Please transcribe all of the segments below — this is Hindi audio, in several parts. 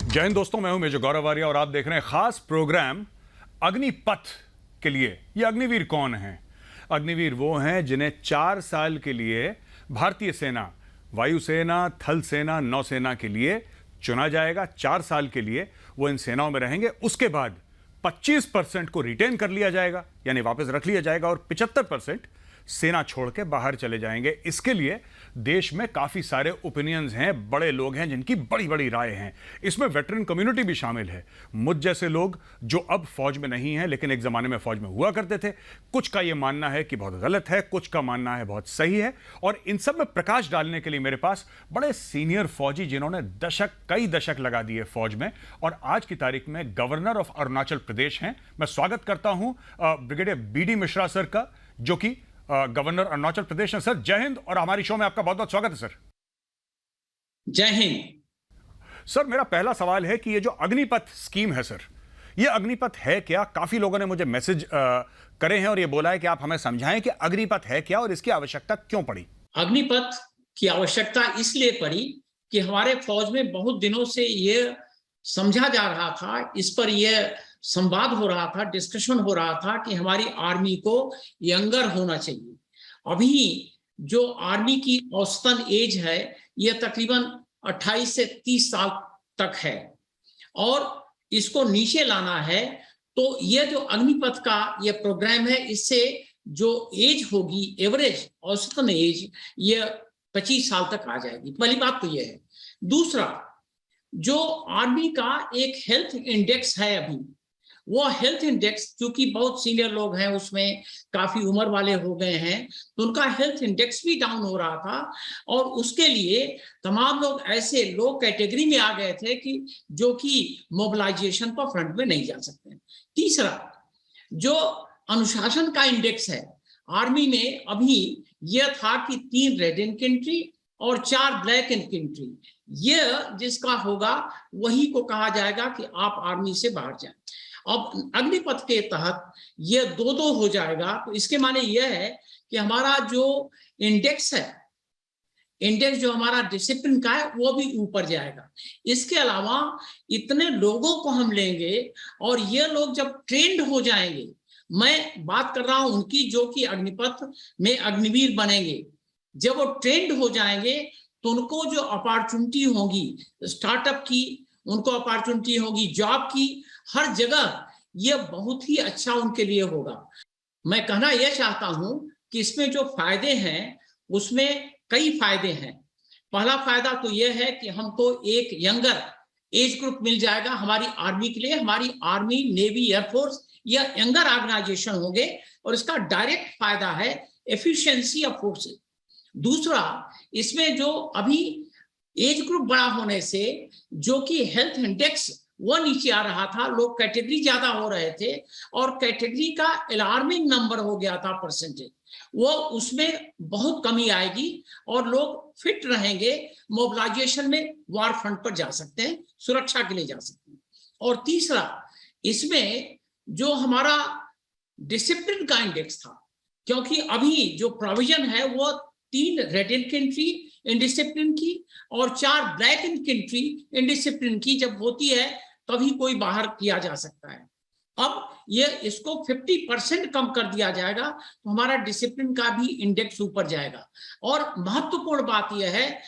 जय हिंद दोस्तों, मैं हूं मेजर गौरव आर्या और आप देख रहे हैं खास प्रोग्राम अग्निपथ के लिए। ये अग्निवीर कौन हैं? अग्निवीर वो हैं जिन्हें 4 साल के लिए भारतीय सेना, वायुसेना, थल सेना, नौसेना के लिए चुना जाएगा। 4 साल के लिए वो इन सेनाओं में रहेंगे। उसके बाद 25% को रिटेन कर लिया जाएगा, यानी वापस रख लिया जाएगा, और 75% सेना छोड़ के बाहर चले जाएंगे। इसके लिए देश में काफी सारे ओपिनियंस हैं, बड़े लोग हैं जिनकी बड़ी बड़ी राय हैं। इसमें वेटरन कम्युनिटी भी शामिल है, मुझ जैसे लोग जो अब फौज में नहीं हैं लेकिन एक जमाने में फौज में हुआ करते थे। कुछ का यह मानना है कि बहुत गलत है, कुछ का मानना है बहुत सही है। और इन सब में प्रकाश डालने के लिए मेरे पास बड़े सीनियर फौजी जिन्होंने कई दशक लगा दिए फौज में और आज की तारीख में गवर्नर ऑफ अरुणाचल प्रदेश हैं। मैं स्वागत करता हूं ब्रिगेडियर बीडी मिश्रा सर का, जो कि गवर्नर अरुणाचल प्रदेश है। सर जय हिंद और हमारी शो में आपका बहुत बहुत स्वागत है सर। जय हिंद। सर मेरा पहला सवाल है कि ये जो अग्निपथ स्कीम है सर, ये अग्निपथ है क्या? काफी लोगों ने मुझे मैसेज करे हैं और ये बोला है कि आप हमें समझाएं कि अग्निपथ है क्या और इसकी आवश्यकता क्यों पड़ी। अग्निपथ की आवश्यकता इसलिए पड़ी कि हमारे फौज में बहुत दिनों से ये समझा जा रहा था, इस पर यह संवाद हो रहा था, डिस्कशन हो रहा था कि हमारी आर्मी को यंगर होना चाहिए। अभी जो आर्मी की औसतन एज है यह तकरीबन 28 से 30 साल तक है और इसको नीचे लाना है। तो यह जो अग्निपथ का यह प्रोग्राम है, इससे जो एज होगी, एवरेज औसतन एज, यह 25 साल तक आ जाएगी। पहली बात तो यह है। दूसरा, जो आर्मी का एक हेल्थ इंडेक्स है अभी, वो हेल्थ इंडेक्स, क्योंकि बहुत सीनियर लोग हैं उसमें, काफी उम्र वाले हो गए हैं, तो उनका हेल्थ इंडेक्स भी डाउन हो रहा था और उसके लिए तमाम लोग ऐसे लो कैटेगरी में आ गए थे कि जो कि मोबिलाइजेशन पर फ्रंट में नहीं जा सकते। तीसरा, जो अनुशासन का इंडेक्स है आर्मी में, अभी यह था कि 3 रेड इनफेंट्री और 4 ब्लैक इनफेंट्री, यह जिसका होगा वही को कहा जाएगा कि आप आर्मी से बाहर जाएं। अब अग्निपथ के तहत यह 2-2 हो जाएगा। तो इसके माने यह है कि हमारा जो इंडेक्स है, इंडेक्स जो हमारा डिसिप्लिन का है, वो भी ऊपर जाएगा। इसके अलावा इतने लोगों को हम लेंगे और ये लोग जब ट्रेंड हो जाएंगे, मैं बात कर रहा हूं उनकी जो कि अग्निपथ में अग्निवीर बनेंगे, जब वो ट्रेंड हो जाएंगे तो उनको जो अपॉर्चुनिटी होगी स्टार्टअप की, उनको अपॉर्चुनिटी होगी जॉब की, हर जगह यह बहुत ही अच्छा उनके लिए होगा। मैं कहना यह चाहता हूं कि इसमें जो फायदे हैं उसमें कई फायदे हैं। पहला फायदा तो यह है कि हमको एक यंगर एज ग्रुप मिल जाएगा हमारी आर्मी के लिए। हमारी आर्मी, नेवी, एयरफोर्स यह यंगर ऑर्गेनाइजेशन होंगे और इसका डायरेक्ट फायदा है एफिशिएंसी ऑफ फोर्सेस। दूसरा, इसमें जो अभी एज ग्रुप बड़ा होने से जो कि हेल्थ इंडेक्स वो नीचे आ रहा था, लोग कैटेगरी ज्यादा हो रहे थे और कैटेगरी का अलार्मिंग नंबर हो गया था परसेंटेज, वो उसमें बहुत कमी आएगी और लोग फिट रहेंगे, मोबिलाइजेशन में वार फ्रंट पर जा सकते हैं, सुरक्षा के लिए जा सकते हैं। और तीसरा, इसमें जो हमारा डिसिप्लिन का इंडेक्स था, क्योंकि अभी जो प्रोविजन है वो 3 रेड इनफेंट्री इंडिसिप्लिन की और 4 ब्लैक इनफेंट्री इंडिसिप्लिन की जब होती है तभी कोई बाहर किया जा सकता है। अब ये इसको 50% कम कर दिया जाएगा तो हमारा डिसिप्लिन का भी इंडेक्स ऊपर जाएगा। और महत्वपूर्ण बात यह है,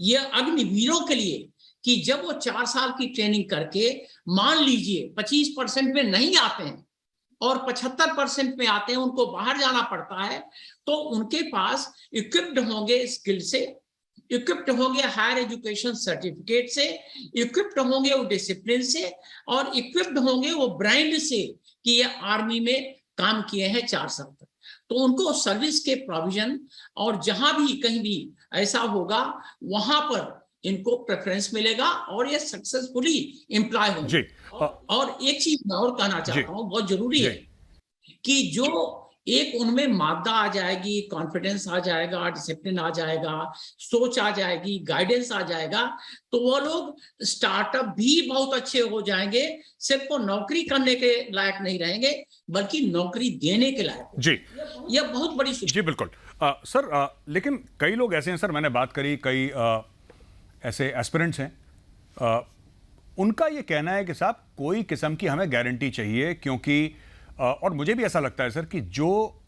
यह अग्निवीरों के लिए कि जब वो 4 साल की ट्रेनिंग करके मान लीजिए 25% में नहीं आते हैं और 75% में आते हैं, उनको बाहर जाना पड़ता है, तो उनके पास इक्विप्ड होंगे स्किल से, इक्विप्ड होंगे हायर एजुकेशन सर्टिफिकेट से, इक्विप्ड होंगे वो डिसिप्लिन से और इक्विप्ड होंगे वो ब्रांड से कि ये आर्मी में काम किए हैं 4 साल तक। तो उनको सर्विस के प्रोविजन और जहां भी कहीं भी ऐसा होगा वहां पर इनको प्रेफरेंस मिलेगा और ये सक्सेसफुली एम्प्लॉय होंगे। और एक चीज मैं और कहना चाहता हूं, बहुत जरूरी है कि जो एक उनमें मादा आ जाएगी, कॉन्फिडेंस आ जाएगा, डिसिप्लिन आ जाएगा, सोच आ जाएगी, गाइडेंस आ जाएगा, तो वो लोग स्टार्टअप भी बहुत अच्छे हो जाएंगे। सिर्फ वो नौकरी करने के लायक नहीं रहेंगे बल्कि नौकरी देने के लायक। जी, यह बहुत बड़ी जी बिल्कुल। सर लेकिन कई लोग ऐसे हैं सर, मैंने बात करी, कई ऐसे एस्पिरेंट्स हैं उनका ये कहना है कि साहब कोई किस्म की हमें गारंटी चाहिए, क्योंकि और मुझे भी ऐसा लगता है सर कि जो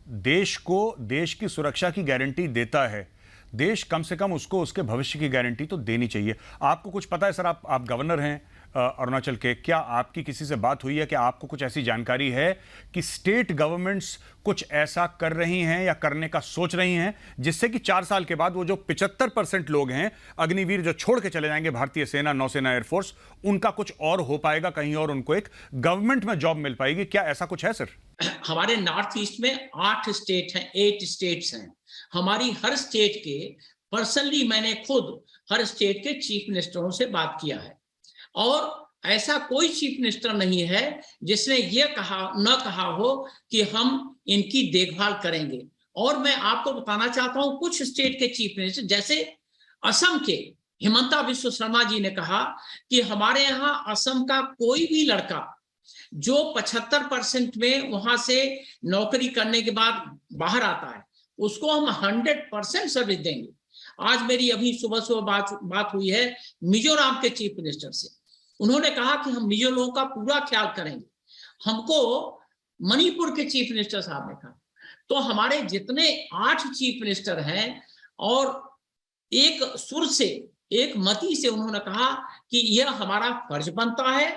देश को देश की सुरक्षा की गारंटी देता है, देश कम से कम उसको उसके भविष्य की गारंटी तो देनी चाहिए। आपको कुछ पता है सर, आप गवर्नर हैं अरुणाचल के, क्या आपकी किसी से बात हुई है कि आपको कुछ ऐसी जानकारी है कि स्टेट गवर्नमेंट्स कुछ ऐसा कर रही हैं या करने का सोच रही हैं जिससे कि 4 साल के बाद वो जो 75% लोग हैं अग्निवीर जो छोड़ के चले जाएंगे, भारतीय सेना, नौसेना, एयरफोर्स, उनका कुछ और हो पाएगा कहीं और, उनको एक गवर्नमेंट में जॉब मिल पाएगी? क्या ऐसा कुछ है सर? हमारे नॉर्थ ईस्ट में 8 स्टेट हैं, 8 स्टेट्स हैं। हमारी हर स्टेट के पर्सनली मैंने खुद हर स्टेट के चीफ मिनिस्टरों से बात किया है, और ऐसा कोई चीफ मिनिस्टर नहीं है जिसने ये कहा हो कि हम इनकी देखभाल करेंगे। और मैं आपको बताना चाहता हूं, कुछ स्टेट के चीफ मिनिस्टर जैसे असम के हिमंता बिस्व शर्मा जी ने कहा कि हमारे यहाँ असम का कोई भी लड़का जो 75% में वहां से नौकरी करने के बाद बाहर आता है, उसको हम 100% सर्विस देंगे। आज मेरी अभी सुबह बात हुई है मिजोरम के चीफ मिनिस्टर से। उन्होंने कहा कि हम मिजो लोगों का पूरा ख्याल करेंगे। हमको मणिपुर के चीफ मिनिस्टर साहब ने कहा। तो हमारे जितने 8 चीफ मिनिस्टर हैं, और एक सुर से, एक मति से उन्होंने कहा कि यह हमारा फर्ज बनता है,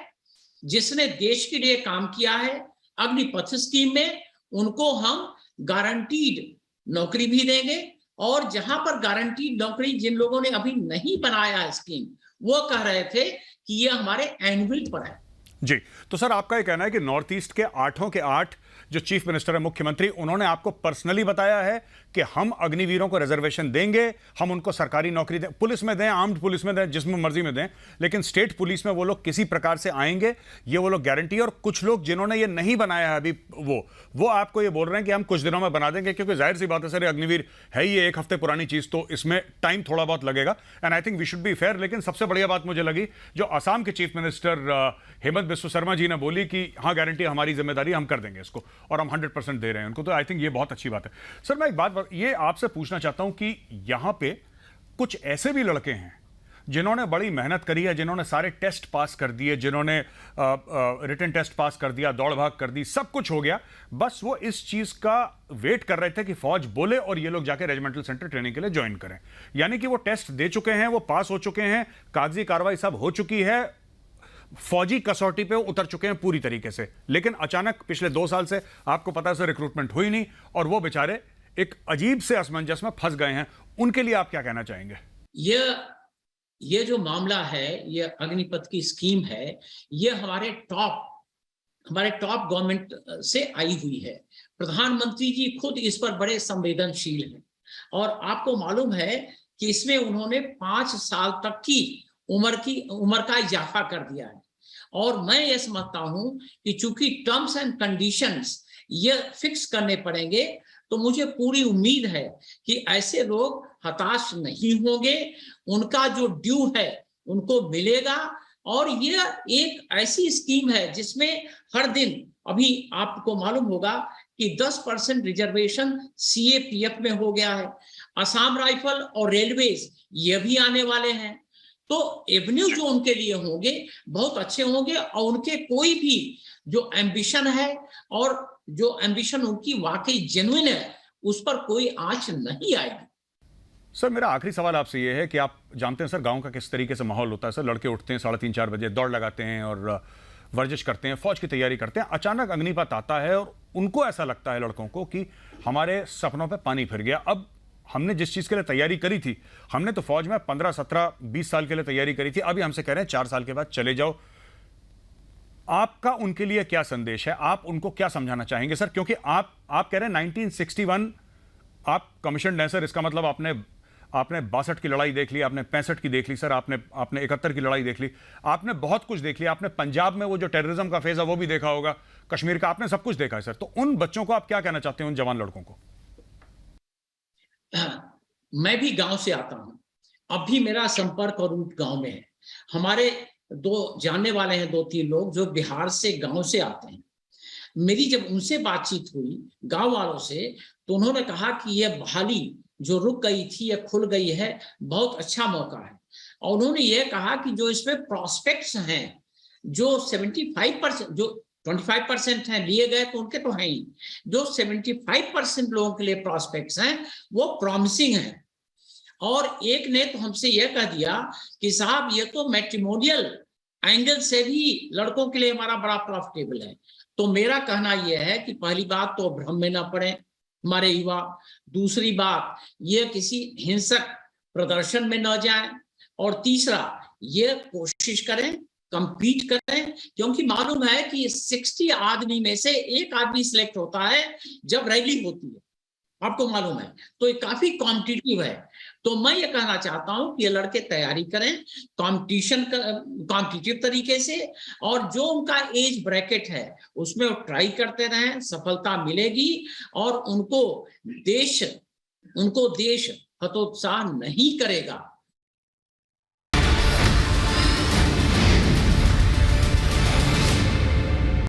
जिसने देश के लिए काम किया है अग्निपथ स्कीम में, उनको हम गारंटीड नौकरी भी देंगे। और जहां पर गारंटीड नौकरी जिन लोगों ने अभी नहीं बनाया है स्कीम, वो कह रहे थे कि ये हमारे एनुअल पर है। जी, तो सर आपका ये कहना है कि नॉर्थ ईस्ट के 8 के 8 जो चीफ मिनिस्टर है, मुख्यमंत्री, उन्होंने आपको पर्सनली बताया है कि हम अग्निवीरों को रिजर्वेशन देंगे, हम उनको सरकारी नौकरी दें, पुलिस में दें, आर्म्ड पुलिस में दें, जिसमें मर्जी में दें, लेकिन स्टेट पुलिस में वो लोग किसी प्रकार से आएंगे, ये वो लोग गारंटी। और कुछ लोग जिन्होंने ये नहीं बनाया है अभी, वो आपको ये बोल रहे हैं कि हम कुछ दिनों में बना देंगे, क्योंकि जाहिर सी बात है सर, अग्निवीर है ये 1 हफ्ते पुरानी चीज, तो इसमें टाइम थोड़ा बहुत लगेगा, and I think we should be fair. लेकिन सबसे बढ़िया बात मुझे लगी जो असम के चीफ मिनिस्टर हेमंत बिस्व शर्मा जी ने बोली कि हाँ, गारंटी हमारी जिम्मेदारी, हम कर देंगे इसको, और हम 100% दे रहे हैं उनको। तो आई थिंक ये बहुत अच्छी बात है। सर मैं एक बात ये आपसे पूछना चाहता हूं कि यहां पे कुछ ऐसे भी लड़के हैं जिन्होंने बड़ी मेहनत करी है, जिन्होंने सारे टेस्ट पास कर दिए, जिन्होंने रिटन टेस्ट पास कर दिया, दौड़ भाग कर दी, सब कुछ हो गया, बस वो इस चीज का वेट कर रहे थे कि फौज बोले और ये लोग जाके रेजिमेंटल सेंटर ट्रेनिंग के लिए ज्वाइन करें। यानी कि वो टेस्ट दे चुके हैं, वो पास हो चुके हैं, कागजी कार्रवाई सब हो चुकी है, फौजी कसौटी पे उतर चुके हैं पूरी तरीके से, लेकिन अचानक पिछले 2 साल से आपको पता है सर रिक्रूटमेंट हुई नहीं, और वो बेचारे एक अजीब से असमंजस में फंस गए हैं। उनके लिए आप क्या कहना चाहेंगे? ये जो मामला है, ये अग्निपथ की स्कीम है, ये हमारे टॉप गवर्नमेंट से आई हुई है। प्रधानमंत्री जी खुद इस पर बड़े संवेदनशील हैं, और आपको मालूम है कि इसमें उन्होंने 5 साल तक की उम्र का इजाफा कर दिया है। और मैं ये समझता हूं कि चूंकि टर्म्स एंड कंडीशंस ये फिक्स करने पड़ेंगे, तो मुझे पूरी उम्मीद है कि ऐसे लोग हताश नहीं होंगे, उनका जो ड्यू है उनको मिलेगा। और ये एक ऐसी स्कीम है जिसमें हर दिन, अभी आपको मालूम होगा कि 10% रिजर्वेशन सीएपीएफ में हो गया है, असम राइफल और रेलवेज ये भी आने वाले हैं। तो एवेन्यू जो उनके लिए होंगे बहुत अच्छे होंगे, और उनके कोई भी जो एम्बिशन है, और जो एम्बिशन उनकी वाकई जेन्युइन है, उस पर कोई आंच नहीं आएगी। सर मेरा आखिरी सवाल आपसे ये है कि आप जानते हैं सर गांव का किस तरीके से माहौल होता है। सर लड़के उठते हैं 3:30-4 बजे, दौड़ लगाते हैं और वर्जिश करते हैं, फौज की तैयारी करते हैं, अचानक अग्निपथ आता है और उनको ऐसा लगता है लड़कों को कि हमारे सपनों पे पानी फिर गया। अब हमने जिस चीज़ के लिए तैयारी करी थी, हमने तो फौज में 15, 17, 20 साल के लिए तैयारी करी थी, अभी हमसे कह रहे हैं 4 साल के बाद चले जाओ। आपका उनके लिए क्या संदेश है? आप उनको क्या समझाना चाहेंगे सर? क्योंकि आप कह रहे हैं 1961 आप कमीशन हैं सर, इसका मतलब आपने 62 की लड़ाई देख ली, आपने 65 की देख ली सर, आपने 71 की लड़ाई देख ली, आपने बहुत कुछ देख लिया, आपने पंजाब में वो जो टेररिज्म का फेज है वो भी देखा होगा, कश्मीर का, आपने सब कुछ देखा है सर। तो उन बच्चों को आप क्या कहना चाहते हैं, उन जवान लड़कों को? मैं भी गांव से आता हूं, अब भी मेरा संपर्क और रूट गांव में है। हमारे 2 जानने वाले हैं, 2-3 लोग जो बिहार से, गांव से आते हैं। मेरी जब उनसे बातचीत हुई गांव वालों से, तो उन्होंने कहा कि यह बहाली जो रुक गई थी, यह खुल गई है, बहुत अच्छा मौका है। और उन्होंने ये कहा कि जो इसमें प्रोस्पेक्ट्स हैं, जो 75% जो 25% हैं लिए गए तो उनके तो हैं ही, जो 75% लोगों के लिए प्रोस्पेक्ट्स हैं वो प्रॉमिसिंग हैं। और एक ने तो हमसे यह कह दिया कि साहब ये तो मैट्रिमोनियल एंगल से भी लड़कों के लिए हमारा बड़ा प्रॉफिटेबल है। तो मेरा कहना यह है कि पहली बात तो भ्रम में ना पड़े हमारे युवा, दूसरी बात ये किसी हिंसक प्रदर्शन में न जाए, और तीसरा ये कोशिश करें compete करें, क्योंकि मालूम है कि 60 आदमी में से एक आदमी सिलेक्ट होता है जब रैली होती है, आपको मालूम है, तो ये काफी कॉम्पिटिटिव है। तो मैं ये कहना चाहता हूं कि ये लड़के तैयारी करें कॉम्पिटिटिव तरीके से, और जो उनका एज ब्रैकेट है उसमें वो ट्राई करते रहें, सफलता मिलेगी। और उनको देश हतोत्साह नहीं करेगा।